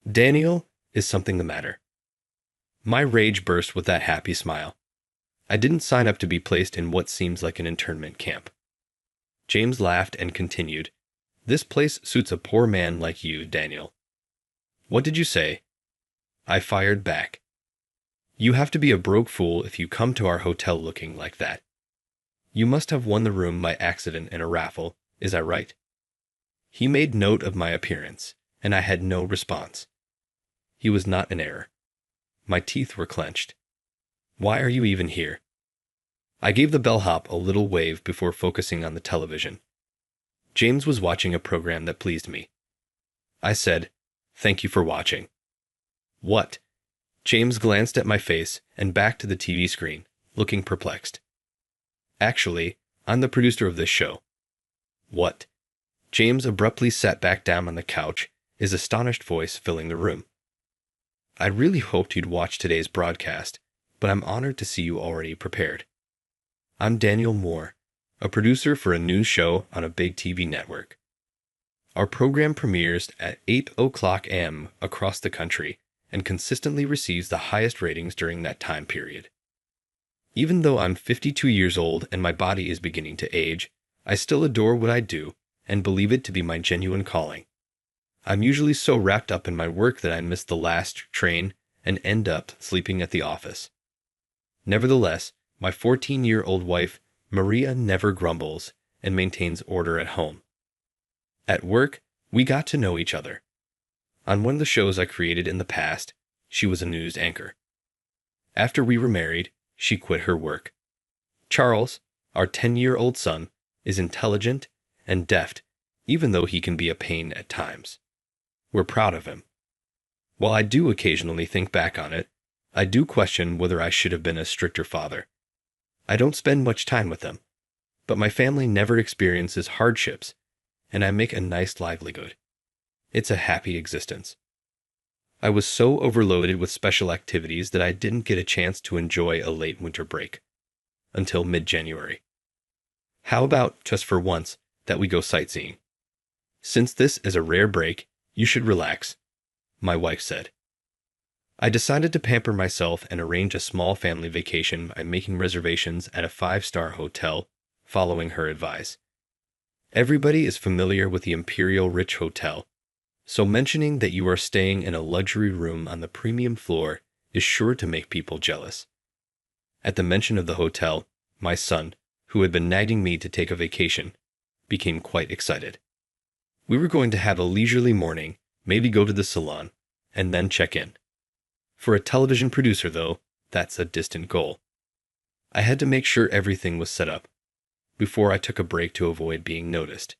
Daniel, is something the matter? My rage burst with that happy smile. I didn't sign up to be placed in what seems like an internment camp. James laughed and continued, "This place suits a poor man like you, Daniel." "What did you say?" I fired back. "You have to be a broke fool if you come to our hotel looking like that. You must have won the room by accident in a raffle, is I right?" He made note of my appearance, and I had no response. He was not in error. My teeth were clenched. "Why are you even here?" I gave the bellhop a little wave before focusing on the television. James was watching a program that pleased me. I said, "Thank you for watching." "What?" James glanced at my face and back to the TV screen, looking perplexed. "Actually, I'm the producer of this show." "What?" James abruptly sat back down on the couch, his astonished voice filling the room. "I really hoped you'd watch today's broadcast, but I'm honored to see you already prepared. I'm Daniel Moore, a producer for a news show on a big TV network. Our program premieres at 8 a.m. across the country and consistently receives the highest ratings during that time period. Even though I'm 52 years old and my body is beginning to age, I still adore what I do and believe it to be my genuine calling. I'm usually so wrapped up in my work that I miss the last train and end up sleeping at the office. Nevertheless, my 14-year-old wife, Maria, never grumbles and maintains order at home. At work, we got to know each other. On one of the shows I created in the past, she was a news anchor. After we were married, she quit her work. Charles, our 10-year-old son, is intelligent and deft, even though he can be a pain at times. We're proud of him. While I do occasionally think back on it, I do question whether I should have been a stricter father. I don't spend much time with them, but my family never experiences hardships, and I make a nice livelihood. It's a happy existence. I was so overloaded with special activities that I didn't get a chance to enjoy a late winter break until mid-January. How about, just for once, that we go sightseeing? Since this is a rare break, you should relax, my wife said. I decided to pamper myself and arrange a small family vacation by making reservations at a 5-star hotel, following her advice. Everybody is familiar with the Imperial Rich Hotel, so mentioning that you are staying in a luxury room on the premium floor is sure to make people jealous. At the mention of the hotel, my son, who had been nagging me to take a vacation, became quite excited. We were going to have a leisurely morning, maybe go to the salon, and then check in. For a television producer, though, that's a distant goal. I had to make sure everything was set up before I took a break to avoid being noticed.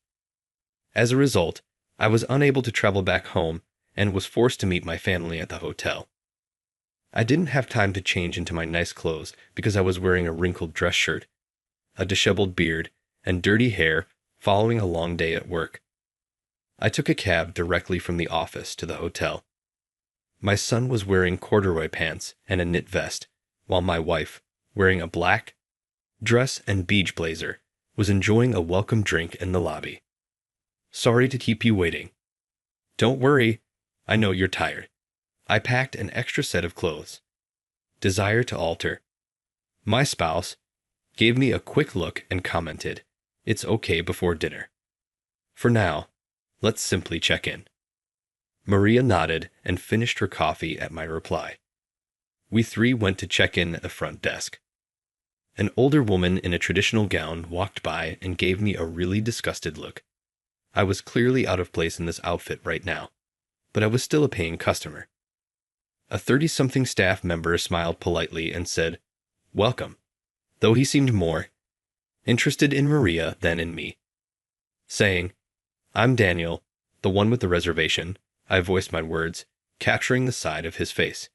As a result, I was unable to travel back home and was forced to meet my family at the hotel. I didn't have time to change into my nice clothes because I was wearing a wrinkled dress shirt, a disheveled beard, and dirty hair following a long day at work. I took a cab directly from the office to the hotel. My son was wearing corduroy pants and a knit vest, while my wife, wearing a black dress and beach blazer, was enjoying a welcome drink in the lobby. "Sorry to keep you waiting." "Don't worry. I know you're tired." I packed an extra set of clothes. Desire to alter. My spouse gave me a quick look and commented, "It's okay before dinner. For now, let's simply check in." Maria nodded and finished her coffee at my reply. We three went to check in at the front desk. An older woman in a traditional gown walked by and gave me a really disgusted look. I was clearly out of place in this outfit right now, but I was still a paying customer. A 30-something staff member smiled politely and said, "Welcome," though he seemed more interested in Maria than in me. Saying, "I'm Daniel, the one with the reservation," I voiced my words, capturing the side of his face.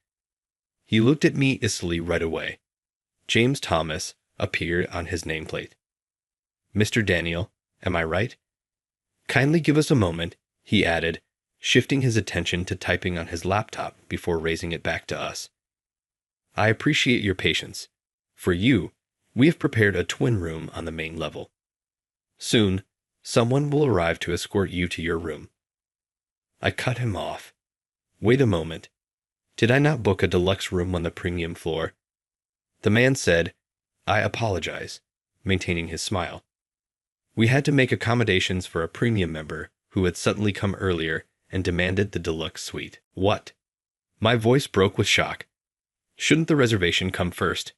He looked at me icily right away. James Thomas appeared on his nameplate. "Mr. Daniel, am I right?" "Kindly give us a moment," he added, shifting his attention to typing on his laptop before raising it back to us. "I appreciate your patience. For you, we have prepared a twin room on the main level. Soon, someone will arrive to escort you to your room." I cut him off. Wait a moment. Did I not book a deluxe room on the premium floor? The man said, I apologize, maintaining his smile. We had to make accommodations for a premium member who had suddenly come earlier and demanded the deluxe suite. What? My voice broke with shock. Shouldn't the reservation come first?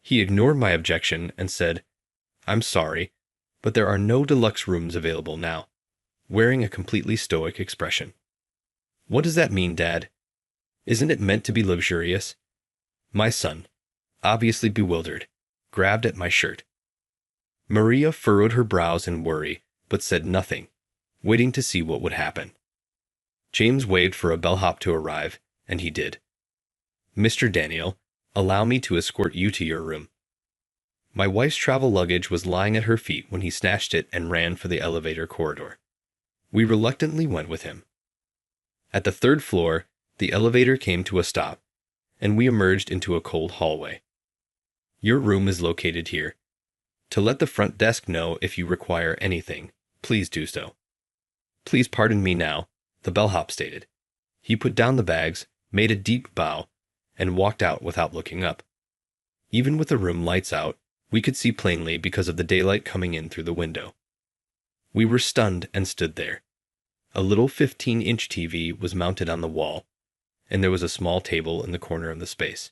He ignored my objection and said, I'm sorry, but there are no deluxe rooms available now, wearing a completely stoic expression. What does that mean, Dad? Isn't it meant to be luxurious? My son, obviously bewildered, grabbed at my shirt. Maria furrowed her brows in worry, but said nothing, waiting to see what would happen. James waved for a bellhop to arrive, and he did. Mr. Daniel, allow me to escort you to your room. My wife's travel luggage was lying at her feet when he snatched it and ran for the elevator corridor. We reluctantly went with him. At the third floor, the elevator came to a stop, and we emerged into a cold hallway. Your room is located here. To let the front desk know if you require anything, please do so. Please pardon me now, the bellhop stated. He put down the bags, made a deep bow, and walked out without looking up. Even with the room lights out, we could see plainly because of the daylight coming in through the window. We were stunned and stood there. A little 15-inch TV was mounted on the wall, and there was a small table in the corner of the space.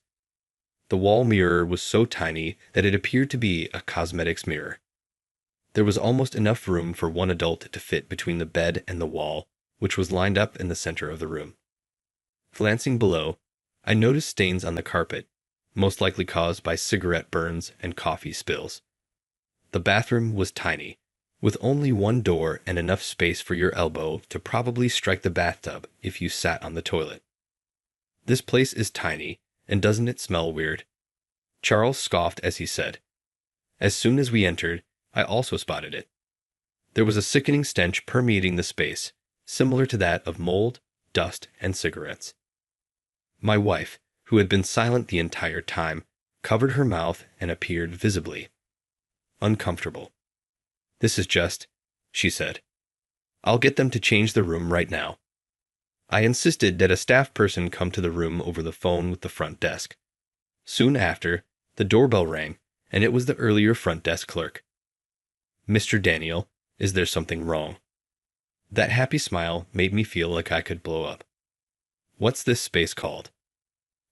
The wall mirror was so tiny that it appeared to be a cosmetics mirror. There was almost enough room for one adult to fit between the bed and the wall, which was lined up in the center of the room. Glancing below, I noticed stains on the carpet, most likely caused by cigarette burns and coffee spills. The bathroom was tiny, with only one door and enough space for your elbow to probably strike the bathtub if you sat on the toilet. This place is tiny, and doesn't it smell weird? Charles scoffed as he said. As soon as we entered, I also spotted it. There was a sickening stench permeating the space, similar to that of mold, dust, and cigarettes. My wife, who had been silent the entire time, covered her mouth and appeared visibly uncomfortable. This is just, she said. I'll get them to change the room right now. I insisted that a staff person come to the room over the phone with the front desk. Soon after, the doorbell rang, and it was the earlier front desk clerk. Mr. Daniel, is there something wrong? That happy smile made me feel like I could blow up. What's this space called?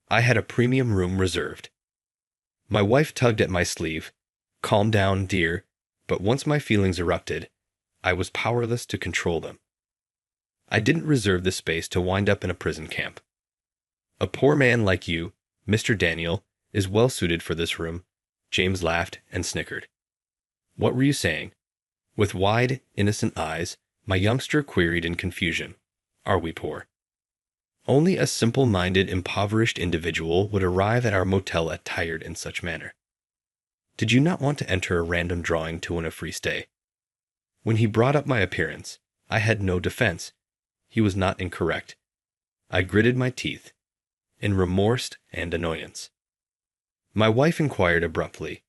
I had a premium room reserved. My wife tugged at my sleeve. Calm down, dear, but once my feelings erupted, I was powerless to control them. I didn't reserve this space to wind up in a prison camp. A poor man like you, Mr. Daniel, is well suited for this room. James laughed and snickered. What were you saying? With wide, innocent eyes, my youngster queried in confusion. Are we poor? Only a simple-minded, impoverished individual would arrive at our motel attired in such manner. Did you not want to enter a random drawing to win a free stay? When he brought up my appearance, I had no defense. He was not incorrect. I gritted my teeth, in remorse and annoyance. My wife inquired abruptly,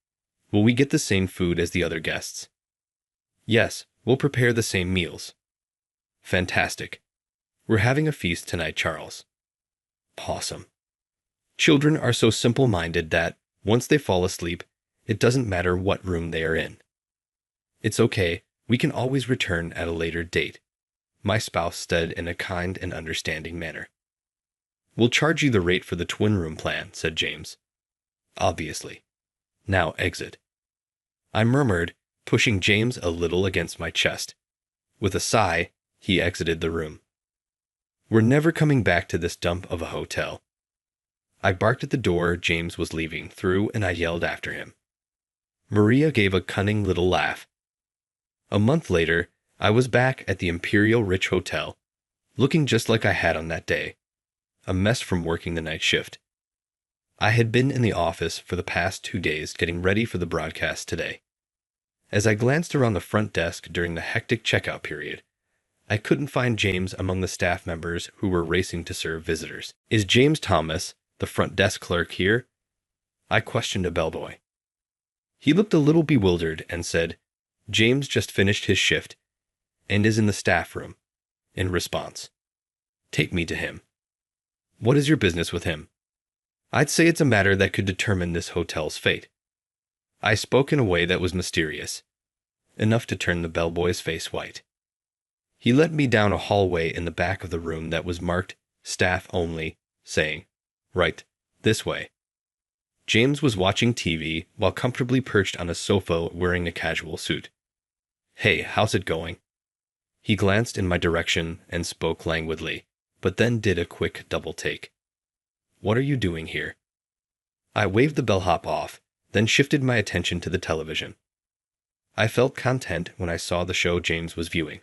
will we get the same food as the other guests? Yes, we'll prepare the same meals. Fantastic. We're having a feast tonight, Charles. Awesome. Children are so simple-minded that, once they fall asleep, it doesn't matter what room they are in. It's okay, we can always return at a later date, my spouse said in a kind and understanding manner. We'll charge you the rate for the twin-room plan, said James. Obviously. Now exit. I murmured, pushing James a little against my chest. With a sigh, he exited the room. We're never coming back to this dump of a hotel. I barked at the door James was leaving through, and I yelled after him. Maria gave a cunning little laugh. A month later, I was back at the Imperial Rich Hotel, looking just like I had on that day, a mess from working the night shift. I had been in the office for the past 2 days getting ready for the broadcast today. As I glanced around the front desk during the hectic checkout period, I couldn't find James among the staff members who were racing to serve visitors. Is James Thomas, the front desk clerk, here? I questioned a bellboy. He looked a little bewildered and said, James just finished his shift and is in the staff room. In response, take me to him. What is your business with him? I'd say it's a matter that could determine this hotel's fate. I spoke in a way that was mysterious, enough to turn the bellboy's face white. He led me down a hallway in the back of the room that was marked Staff Only, saying, "Right, this way." James was watching TV while comfortably perched on a sofa wearing a casual suit. "Hey, how's it going?" He glanced in my direction and spoke languidly, but then did a quick double take. "What are you doing here?" I waved the bellhop off, then shifted my attention to the television. I felt content when I saw the show James was viewing.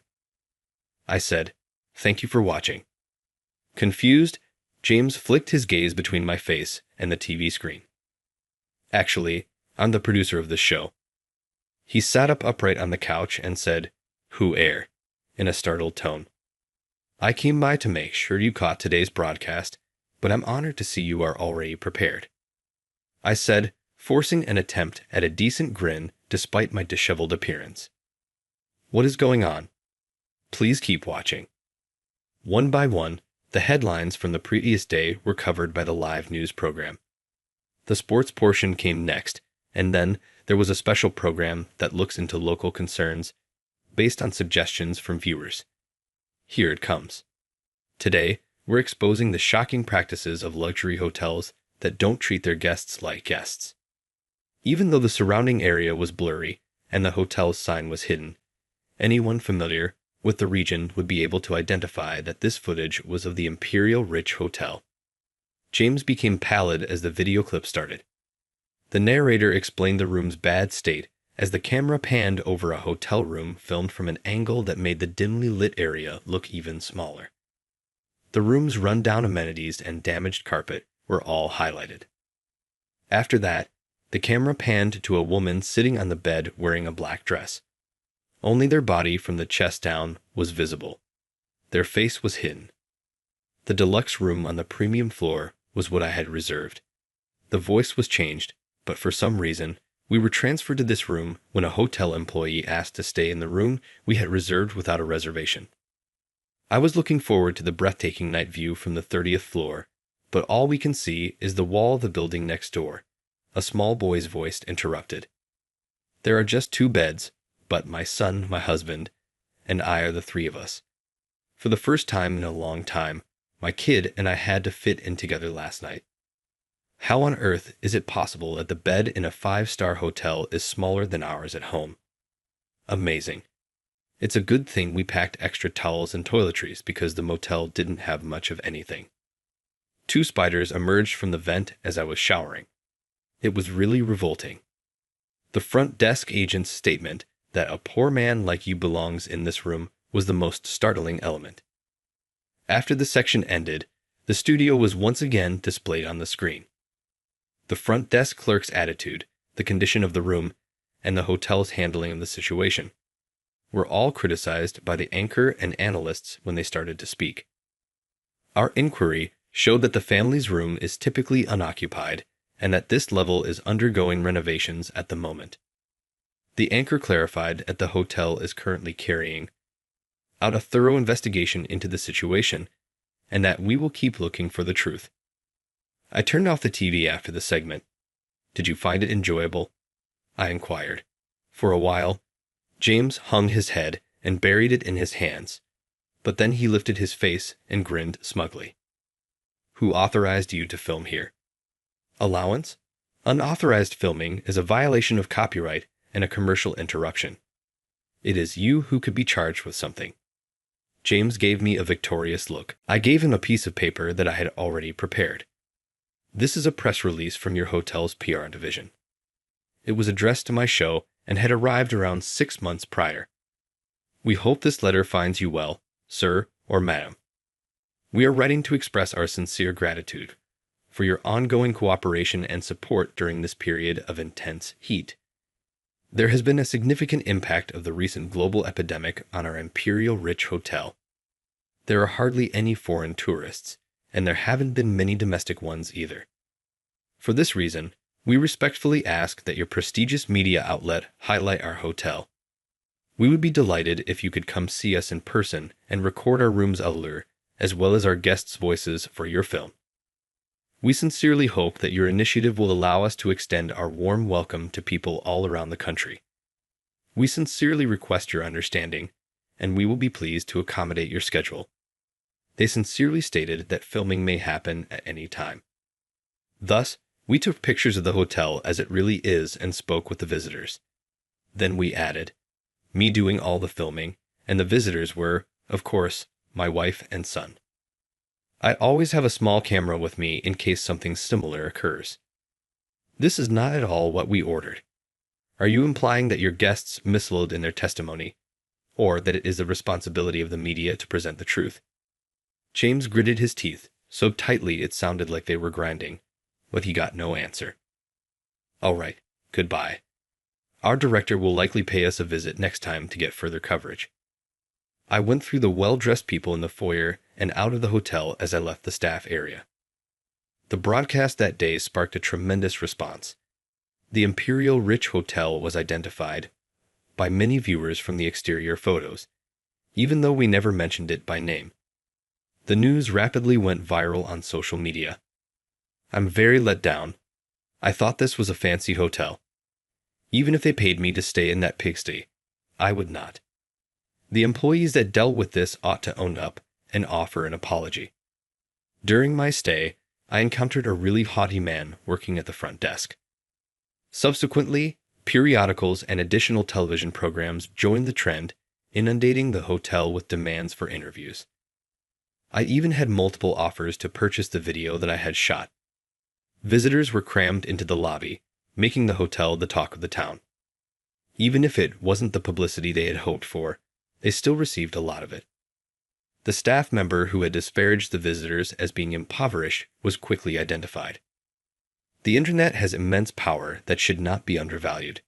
I said, "Thank you for watching." Confused, James flicked his gaze between my face and the TV screen. "Actually, I'm the producer of this show." He sat up upright on the couch and said, "Who air?" in a startled tone. "I came by to make sure you caught today's broadcast, but I'm honored to see you are already prepared," I said, forcing an attempt at a decent grin despite my disheveled appearance. "What is going on? Please keep watching." One by one, the headlines from the previous day were covered by the live news program. The sports portion came next, and then there was a special program that looks into local concerns based on suggestions from viewers. Here it comes. Today, we're exposing the shocking practices of luxury hotels that don't treat their guests like guests. Even though the surrounding area was blurry and the hotel's sign was hidden, anyone familiar with the region would be able to identify that this footage was of the Imperial Rich Hotel. James became pallid as the video clip started. The narrator explained the room's bad state as the camera panned over a hotel room filmed from an angle that made the dimly lit area look even smaller. The room's run-down amenities and damaged carpet were all highlighted. After that, the camera panned to a woman sitting on the bed wearing a black dress. Only their body from the chest down was visible. Their face was hidden. The deluxe room on the premium floor was what I had reserved. The voice was changed, but for some reason, we were transferred to this room when a hotel employee asked to stay in the room we had reserved without a reservation. I was looking forward to the breathtaking night view from the 30th floor, but all we can see is the wall of the building next door. A small boy's voice interrupted. "There are just 2 beds, but my son, my husband, and I are the 3 of us. For the first time in a long time, my kid and I had to fit in together last night. How on earth is it possible that the bed in a 5-star hotel is smaller than ours at home? Amazing. It's a good thing we packed extra towels and toiletries because the motel didn't have much of anything. 2 spiders emerged from the vent as I was showering. It was really revolting." The front desk agent's statement that a poor man like you belongs in this room was the most startling element. After the section ended, the studio was once again displayed on the screen. The front desk clerk's attitude, the condition of the room, and the hotel's handling of the situation were all criticized by the anchor and analysts when they started to speak. Our inquiry showed that the family's room is typically unoccupied and that this level is undergoing renovations at the moment. The anchor clarified that the hotel is currently carrying out a thorough investigation into the situation and that we will keep looking for the truth. I turned off the TV after the segment. "Did you find it enjoyable?" I inquired. For a while, James hung his head and buried it in his hands, but then he lifted his face and grinned smugly. "Who authorized you to film here?" "Allowance? Unauthorized filming is a violation of copyright and a commercial interruption. It is you who could be charged with something." James gave me a victorious look. I gave him a piece of paper that I had already prepared. "This is a press release from your hotel's PR division. It was addressed to my show and had arrived around 6 months prior. We hope this letter finds you well, sir or madam. We are writing to express our sincere gratitude for your ongoing cooperation and support during this period of intense heat. There has been a significant impact of the recent global epidemic on our Imperial Rich Hotel. There are hardly any foreign tourists, and there haven't been many domestic ones either. For this reason, we respectfully ask that your prestigious media outlet highlight our hotel. We would be delighted if you could come see us in person and record our room's allure, as well as our guests' voices for your film. We sincerely hope that your initiative will allow us to extend our warm welcome to people all around the country. We sincerely request your understanding, and we will be pleased to accommodate your schedule. They sincerely stated that filming may happen at any time. Thus, we took pictures of the hotel as it really is and spoke with the visitors. Then we added, me doing all the filming, and the visitors were, of course, my wife and son. I always have a small camera with me in case something similar occurs. This is not at all what we ordered. Are you implying that your guests misled in their testimony, or that it is the responsibility of the media to present the truth? James gritted his teeth so tightly it sounded like they were grinding, but he got no answer. All right, goodbye. Our director will likely pay us a visit next time to get further coverage. I went through the well-dressed people in the foyer and out of the hotel as I left the staff area. The broadcast that day sparked a tremendous response. The Imperial Rich Hotel was identified by many viewers from the exterior photos, even though we never mentioned it by name. The news rapidly went viral on social media. I'm very let down. I thought this was a fancy hotel. Even if they paid me to stay in that pigsty, I would not. The employees that dealt with this ought to own up and offer an apology. During my stay, I encountered a really haughty man working at the front desk. Subsequently, periodicals and additional television programs joined the trend, inundating the hotel with demands for interviews. I even had multiple offers to purchase the video that I had shot. Visitors were crammed into the lobby, making the hotel the talk of the town. Even if it wasn't the publicity they had hoped for, they still received a lot of it. The staff member who had disparaged the visitors as being impoverished was quickly identified. The internet has immense power that should not be undervalued.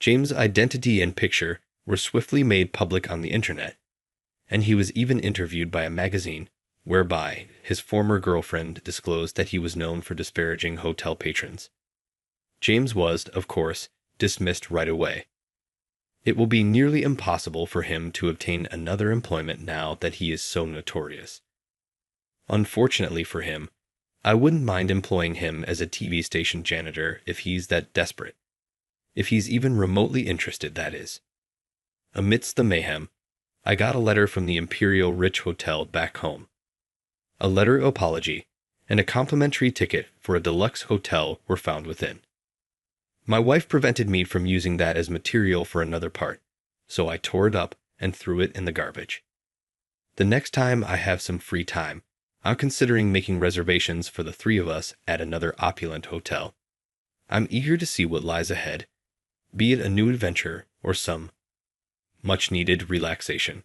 James' identity and picture were swiftly made public on the internet, and he was even interviewed by a magazine whereby his former girlfriend disclosed that he was known for disparaging hotel patrons. James was, of course, dismissed right away. It will be nearly impossible for him to obtain another employment now that he is so notorious. Unfortunately for him, I wouldn't mind employing him as a TV station janitor if he's that desperate. If he's even remotely interested, that is. Amidst the mayhem, I got a letter from the Imperial Rich Hotel back home. A letter of apology and a complimentary ticket for a deluxe hotel were found within. My wife prevented me from using that as material for another part, so I tore it up and threw it in the garbage. The next time I have some free time, I'm considering making reservations for the three of us at another opulent hotel. I'm eager to see what lies ahead, be it a new adventure or some much-needed relaxation.